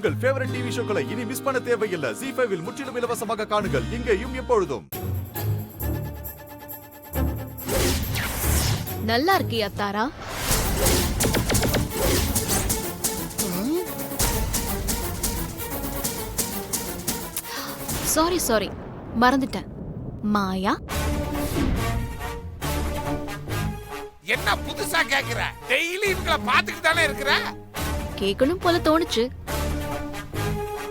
உங்கள் favourite TV ஷோக்களை இனி miss பண்ண தேவையில்லை. ZEE5 இல் முற்றிலும் இலவசமாக காணுங்கள். இங்கேயும் எப்பொழுதும். நல்லா இருக்கியா தாரா? சாரி மறந்துட்டேன். மாயா என்ன புதுசா கேக்குற? டெய்லி இவங்கள பாத்துக்கிட்டு தானே இருக்கிற. கேட்கணும் போல தோணுச்சு,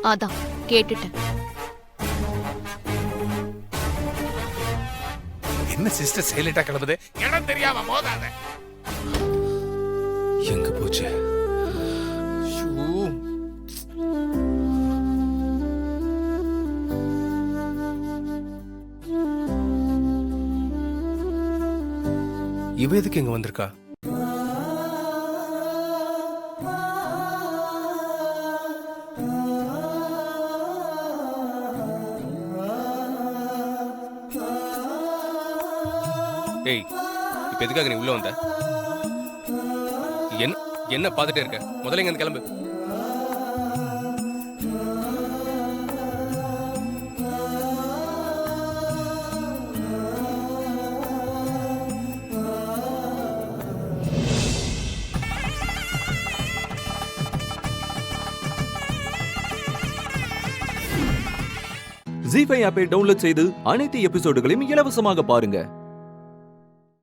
அதான் கேட்டுட்டேன். என்ன சிஸ்டர் சைலண்டா கிளம்புது? இடம் தெரியாம மோதாத. எங்க போச்சு? இவ எதுக்கு இங்க வந்திருக்கா? ஏய், இப்ப எதுக்காக நீ உள்ள வந்த? என்ன பாத்துட்டே இருக்க? முதல்ல இங்க கிளம்பு. ZEE5 ஆப்பை டவுன்லோட் செய்து அனைத்து எபிசோடுகளையும் இலவசமாக பாருங்க.